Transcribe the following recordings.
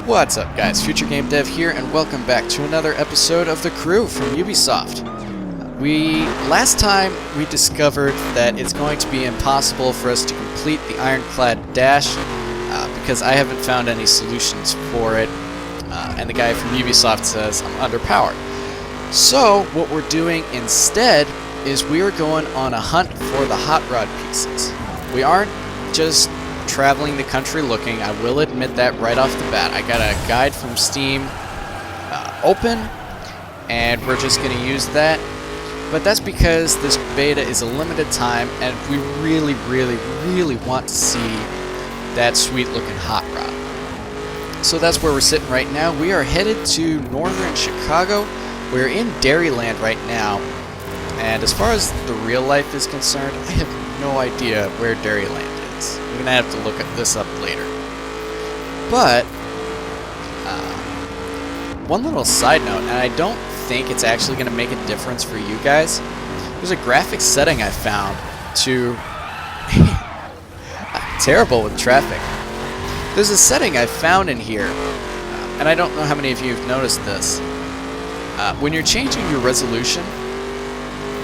What's up guys, FutureGameDev here, and welcome back to another episode of The Crew from Ubisoft. Last time we discovered that it's going to be impossible for us to complete the Ironclad Dash because I haven't found any solutions for it, and the guy from Ubisoft says I'm underpowered. So what we're doing instead is we are going on a hunt for the hot rod pieces. We aren't just traveling the country looking. I will admit that right off the bat. I got a guide from Steam open, and we're just going to use that. But that's because this beta is a limited time, and we really want to see that sweet looking hot rod. So that's where we're sitting right now. We are headed to northern Chicago. We're in Dairyland right now, and as far as the real life is concerned, I have no idea where Dairyland is. I'm gonna have to look this up later. But one little side note, and I don't think it's actually gonna make a difference for you guys. There's a graphics setting I found to terrible with traffic. There's a setting I found in here, and I don't know how many of you have noticed this. When you're changing your resolution,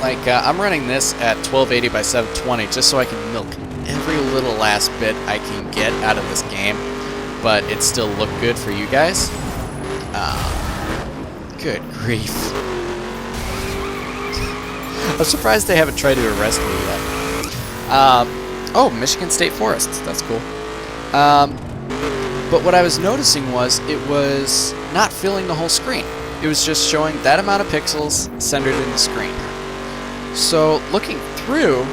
like I'm running this at 1280 by 720 just so I can milk every little last bit I can get out of this game, but it still look good for you guys. Good grief. I'm surprised they haven't tried to arrest me yet. Oh, Michigan State Forest. That's cool. But what I was noticing was it was not filling the whole screen. It was just showing that amount of pixels centered in the screen. So looking through,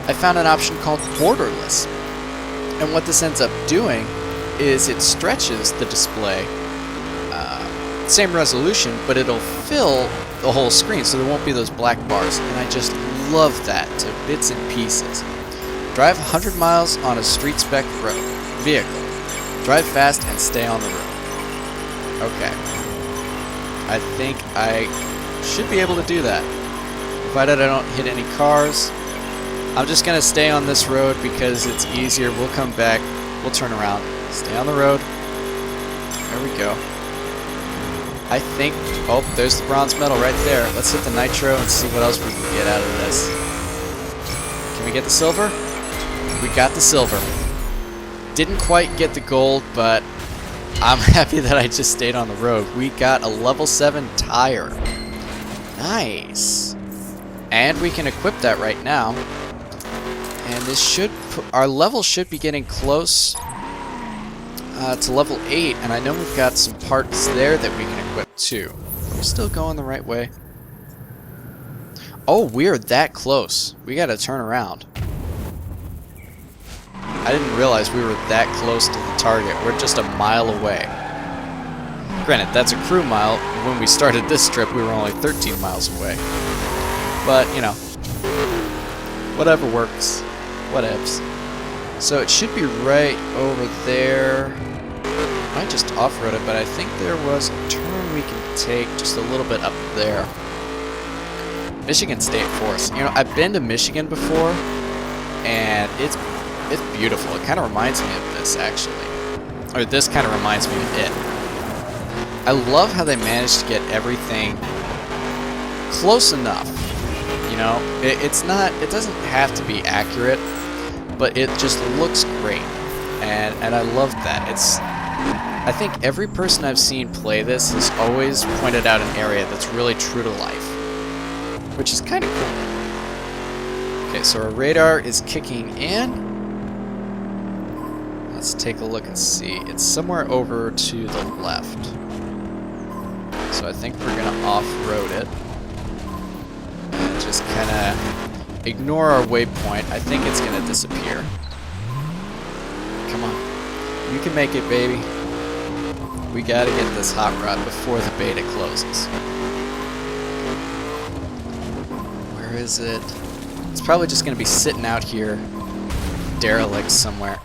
I found an option called borderless. And what this ends up doing is it stretches the display, same resolution, but it'll fill the whole screen, so there won't be those black bars. And I just love that to bits and pieces. Drive 100 miles on a street spec vehicle. Drive fast and stay on the road. Okay. I think I should be able to do that. Provided I don't hit any cars. I'm just going to stay on this road because it's easier. We'll come back. We'll turn around. Stay on the road. There we go. I think... Oh, there's the bronze medal right there. Let's hit the nitro and see what else we can get out of this. Can we get the silver? We got the silver. Didn't quite get the gold, but I'm happy that I just stayed on the road. We got a level 7 tire. Nice. And we can equip that right now. And this should... our level should be getting close to level 8. And I know we've got some parts there that we can equip too. We're still going the right way. Oh, we're that close. We gotta turn around. I didn't realize we were that close to the target. We're just a mile away. Granted, that's a crew mile. When we started this trip, we were only 13 miles away. But, you know, whatever works. Whatevs. So it should be right over there. I might just off-road it, but I think there was a turn we can take just a little bit up there. Michigan State Forest. You know, I've been to Michigan before, and it's beautiful. It kind of reminds me of this, actually. Or this kind of reminds me of it. I love how they managed to get everything close enough. You know, it's not, it doesn't have to be accurate, but it just looks great. And I love that. I think every person I've seen play this has always pointed out an area that's really true to life, which is kind of cool. Okay, so our radar is kicking in. Let's take a look and see. It's somewhere over to the left. So I think we're going to off-road it. And just kind of ignore our waypoint. I think it's going to disappear. Come on. You can make it, baby. We got to get this hot rod before the beta closes. Where is it? It's probably just going to be sitting out here, derelict somewhere.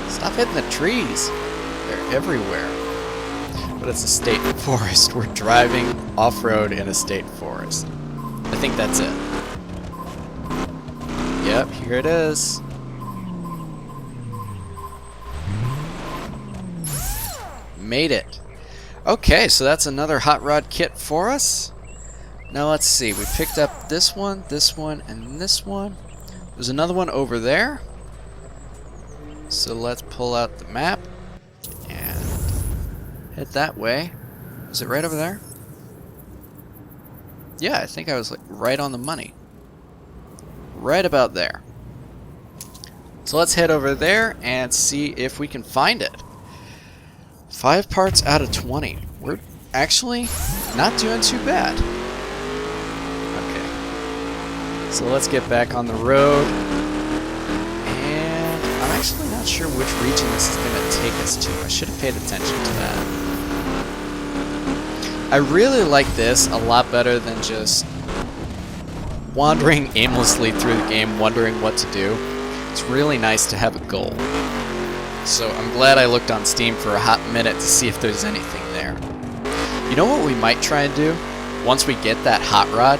Stop hitting the trees. They're everywhere. But it's a state forest. We're driving off-road in a state forest. I think that's it. Yep, here it is. made it. Okay, so that's another hot rod kit for us. Now let's see, we picked up this one, and this one. There's another one over there. So let's pull out the map and head that way. Is it right over there? Yeah, I think I was like right on the money. Right about there. So let's head over there and see if we can find it. 5 parts out of 20. We're actually not doing too bad. Okay. So let's get back on the road. And I'm actually not sure which region this is going to take us to. I should have paid attention to that. I really like this a lot better than just wandering aimlessly through the game, wondering what to do. It's really nice to have a goal. So I'm glad I looked on Steam for a hot minute to see if there's anything there. You know what we might try and do? Once we get that hot rod,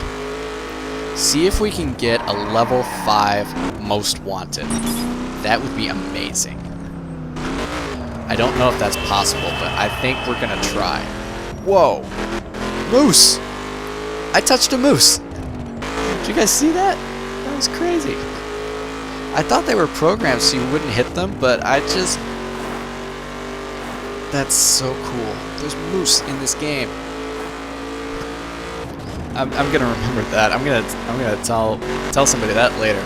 see if we can get a level 5 most wanted. That would be amazing. I don't know if that's possible, but I think we're gonna try. Whoa! Moose! I touched a moose! Did you guys see that? That was crazy. I thought they were programmed so you wouldn't hit them, but I just... That's so cool. There's moose in this game. I'm gonna remember that. I'm gonna tell somebody that later.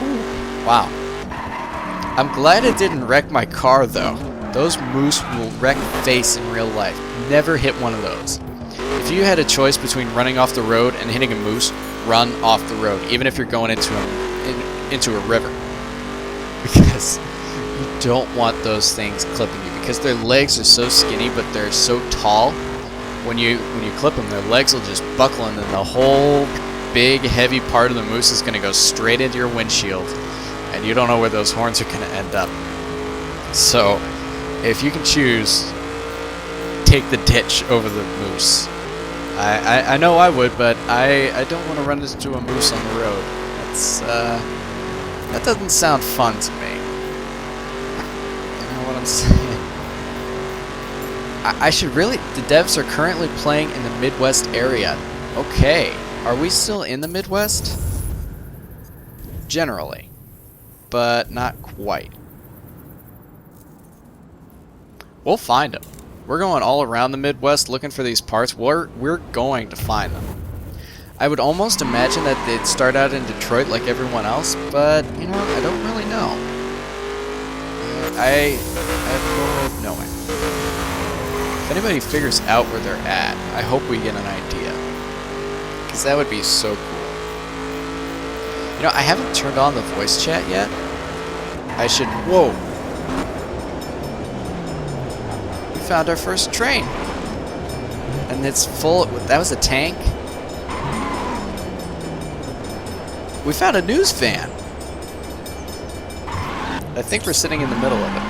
Ooh, wow. I'm glad it didn't wreck my car though. Those moose will wreck face in real life. Never hit one of those. If you had a choice between running off the road and hitting a moose, run off the road, even if you're going into a river. Because you don't want those things clipping you, because their legs are so skinny, but they're so tall. When you clip them, their legs will just buckle, and then the whole big, heavy part of the moose is going to go straight into your windshield, and you don't know where those horns are going to end up. So, if you can choose, take the ditch over the moose. I know I would, but I don't want to run into a moose on the road. That doesn't sound fun to me. You know what I'm saying? I should really... The devs are currently playing in the Midwest area. Okay. Are we still in the Midwest? Generally. But not quite. We'll find them. We're going all around the Midwest looking for these parts. We're going to find them. I would almost imagine that they'd start out in Detroit like everyone else, but, you know, I don't really know. I have no way of knowing. If anybody figures out where they're at, I hope we get an idea. Because that would be so cool. You know, I haven't turned on the voice chat yet. I should... Whoa! We found our first train. And it's full... That was a tank? We found a news van. I think we're sitting in the middle of it.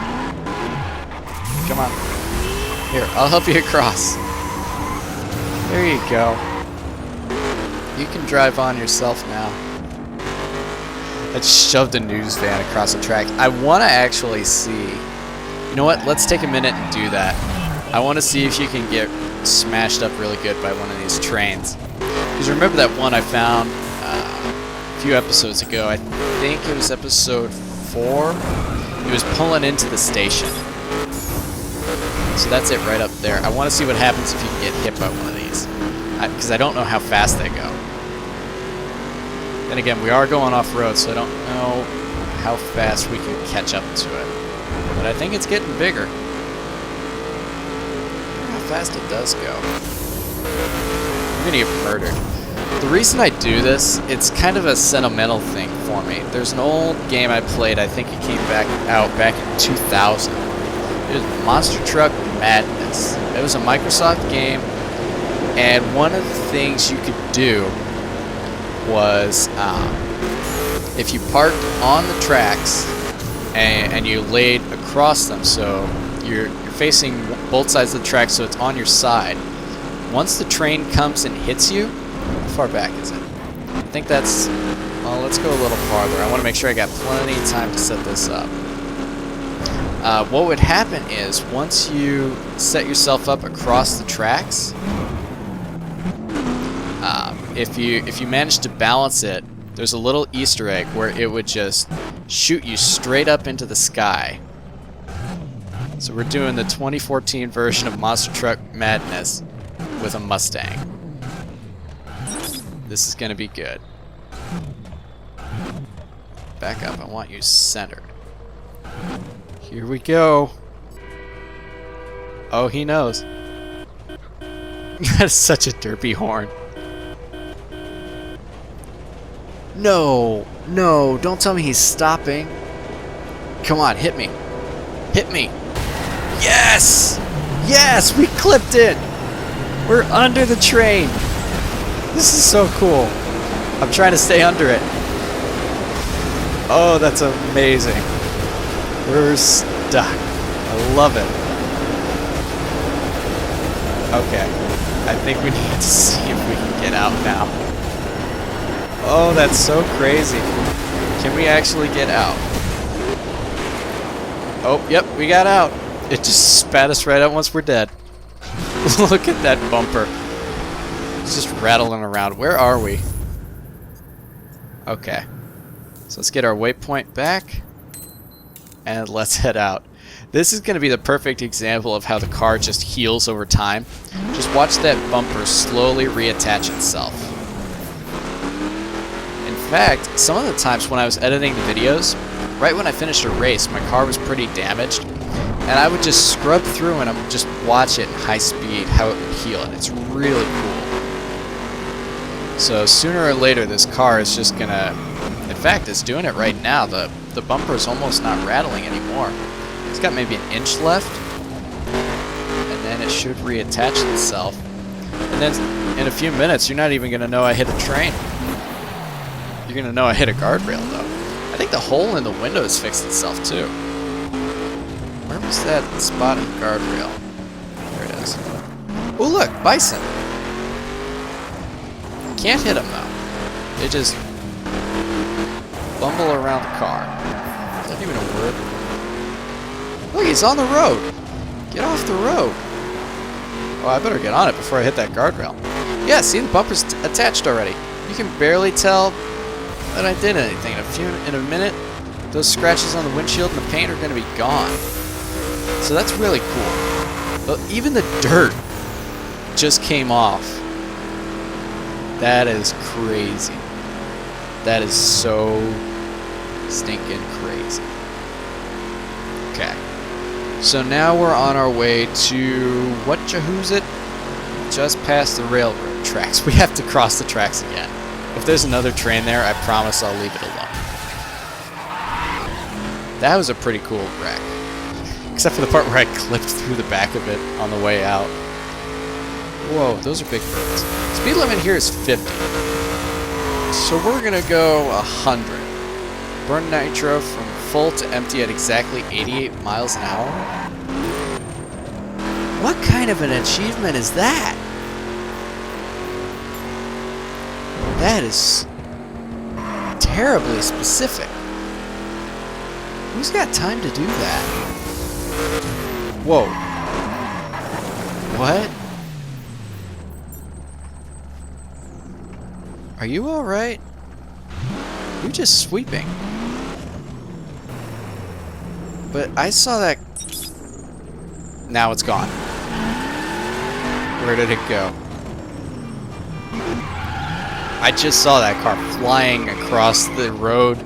Come on. Here, I'll help you across. There you go. You can drive on yourself now. I just shoved a news van across the track. I want to actually see... You know what? Let's take a minute and do that. I want to see if you can get smashed up really good by one of these trains. Because remember that one I found a few episodes ago? I think it was episode 4. It was pulling into the station. So that's it right up there. I want to see what happens if you can get hit by one of these. Because I don't know how fast they go. Then again, we are going off-road, so I don't know how fast we can catch up to it. But I think it's getting bigger. I wonder how fast it does go. I'm gonna get murdered. The reason I do this, it's kind of a sentimental thing for me. There's an old game I played, I think it came out back in 2000. It was Monster Truck Madness. It was a Microsoft game, and one of the things you could do was if you parked on the tracks and you laid across them, so you're facing both sides of the track, so it's on your side. Once the train comes and hits you, how far back is it? I think that's... Well, let's go a little farther. I want to make sure I got plenty of time to set this up. what would happen is once you set yourself up across the tracks, if you manage to balance it, there's a little Easter egg where it would just shoot you straight up into the sky. So we're doing the 2014 version of Monster Truck Madness with a Mustang. This is gonna be good. Back up, I want you centered. Here we go. Oh, he knows. That is such a derpy horn. No, no, don't tell me he's stopping. Come on, hit me. Hit me. Yes! Yes, we clipped it! We're under the train. This is so cool. I'm trying to stay under it. Oh, that's amazing. We're stuck. I love it. Okay. I think we need to see if we can get out now. Oh, that's so crazy. Can we actually get out? Oh, yep, we got out. It just spat us right out once we're dead. Look at that bumper. It's just rattling around. Where are we? Okay. So let's get our waypoint back. And let's head out. This is going to be the perfect example of how the car just heals over time. Just watch that bumper slowly reattach itself. In fact, some of the times when I was editing the videos, right when I finished a race, my car was pretty damaged. And I would just scrub through and just watch it in high speed, how it would heal. And it's really cool. So sooner or later, this car is just going to... In fact, it's doing it right now. The bumper is almost not rattling anymore. It's got maybe an inch left, and then it should reattach itself. And then in a few minutes, you're not even going to know I hit a train. You're going to know I hit a guardrail, though. I think the hole in the window has fixed itself, too. Where was that spot in the guardrail? There it is. Oh, look, bison. Can't hit them, though. They just bumble around the car. Is that even a word? Look, he's on the road. Get off the road. Oh, I better get on it before I hit that guardrail. Yeah, see, the bumper's attached already. You can barely tell that I did anything. In a minute, those scratches on the windshield and the paint are going to be gone. So that's really cool. But even the dirt just came off. That is crazy. That is so stinking crazy. Okay. So now we're on our way to, who's it? Just past the railroad tracks. We have to cross the tracks again. If there's another train there, I promise I'll leave it alone. That was a pretty cool wreck. Except for the part where I clipped through the back of it on the way out. Whoa, those are big birds. Speed limit here is 50. So we're gonna go 100. Burn nitro from full to empty at exactly 88 miles an hour. What kind of an achievement is that? That is terribly specific. Who's got time to do that? Whoa. What? Are you alright? You're just sweeping. But I saw that... Now it's gone. Where did it go? I just saw that car flying across the road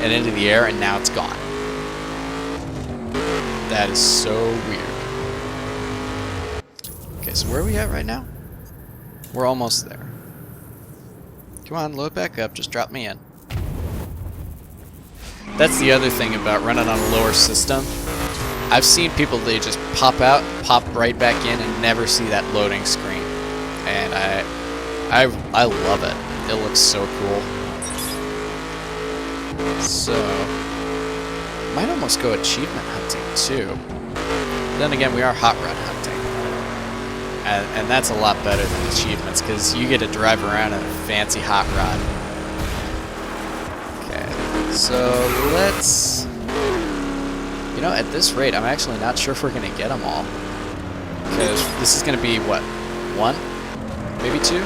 and into the air, and now it's gone. That is so weird. Okay, so where are we at right now? We're almost there. Come on, load back up. Just drop me in. That's the other thing about running on a lower system. I've seen people, they just pop out, pop right back in, and never see that loading screen. And I love it. It looks so cool. So, might almost go achievement hunting too. Then again, we are hot rod hunting. And that's a lot better than achievements, because you get to drive around in a fancy hot rod. Okay, so let's You know, at this rate, I'm actually not sure if we're going to get them all. Because this is going to be, what, 1? Maybe 2?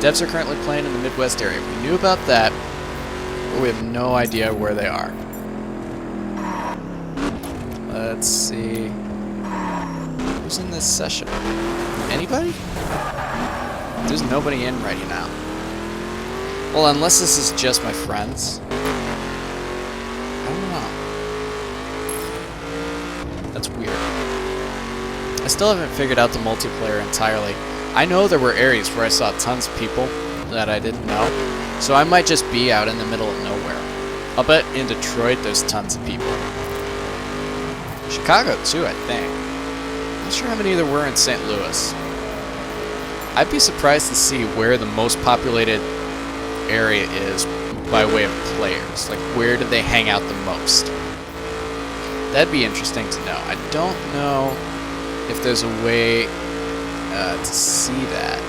Devs are currently playing in the Midwest area. We knew about that, but we have no idea where they are. Let's see. Who's in this session? Anybody? There's nobody in right now. Well, unless this is just my friends. I don't know. That's weird. I still haven't figured out the multiplayer entirely. I know there were areas where I saw tons of people that I didn't know, so I might just be out in the middle of nowhere. I'll bet in Detroit there's tons of people. Chicago too, I think. Not sure how many there were in St. Louis. I'd be surprised to see where the most populated area is by way of players. Like, where do they hang out the most? That'd be interesting to know. I don't know if there's a way to see that,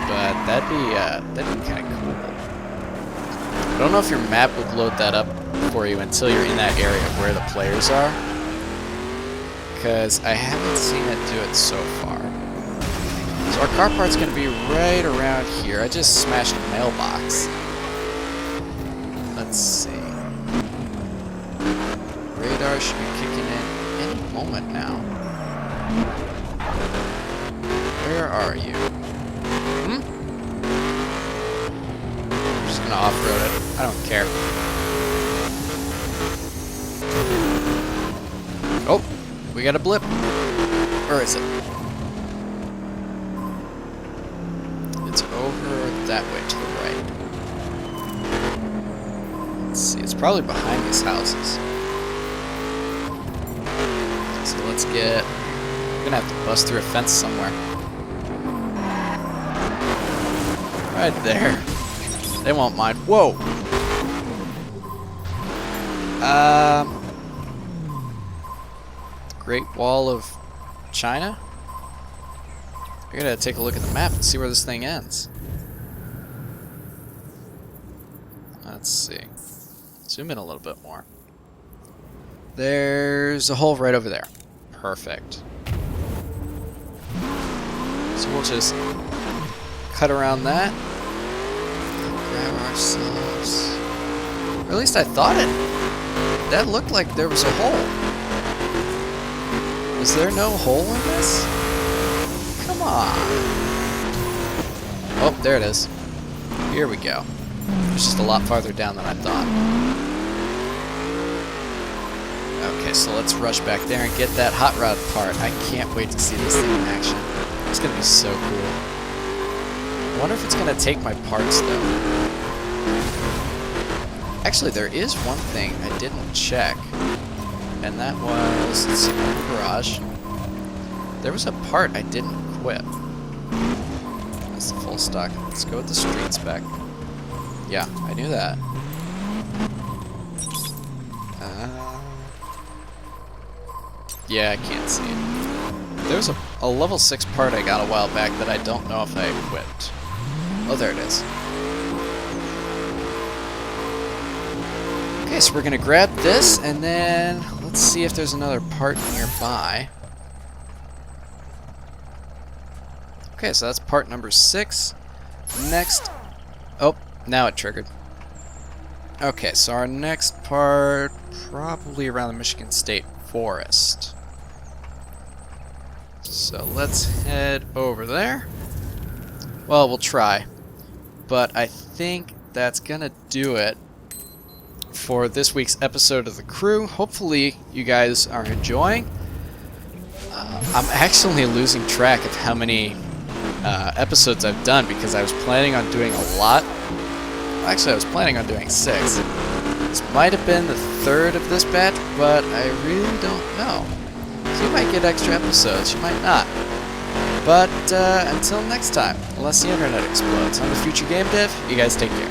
but that'd be kind of cool. I don't know if your map would load that up for you until you're in that area where the players are, because I haven't seen it do it so far. So our car part's going to be right around here. I just smashed a mailbox. Let's see. Radar should be kicking in any moment now. Where are you? I'm just going to off-road it. I don't care. Oh, we got a blip. Where is it? It's over that way to the right. Let's see, it's probably behind these houses. So let's get... We're gonna have to bust through a fence somewhere. Right there. They won't mind. Whoa! Great Wall of China? I gotta take a look at the map and see where this thing ends. Let's see. Zoom in a little bit more. There's a hole right over there. Perfect. So we'll just cut around that. Grab ourselves. Or at least I thought it. That looked like there was a hole. Was there no hole in this? Come on. Oh, there it is. Here we go. It's just a lot farther down than I thought. Okay, so let's rush back there and get that hot rod part. I can't wait to see this thing in action. It's gonna be so cool. I wonder if it's gonna take my parts though. Actually, there is one thing I didn't check, and that was, let's see, in the garage. There was a part I didn't equip. That's the full stock. Let's go with the street spec. Yeah, I knew that. Yeah, I can't see it. There's a level 6 part I got a while back that I don't know if I equipped. Oh, there it is. Okay, so we're gonna grab this, and then let's see if there's another part nearby. Okay, so that's part number 6. Next... Oh, now it triggered. Okay, so our next part, probably around the Michigan State Forest. So let's head over there. Well, we'll try. But I think that's gonna do it for this week's episode of The Crew. Hopefully you guys are enjoying. I'm actually losing track of how many episodes I've done because I was planning on doing a lot. Actually, I was planning on doing 6. This might have been the 3rd of this batch, but I really don't know. So you might get extra episodes, you might not. But until next time, unless the internet explodes, I'm the FutureGameDev. You guys take care.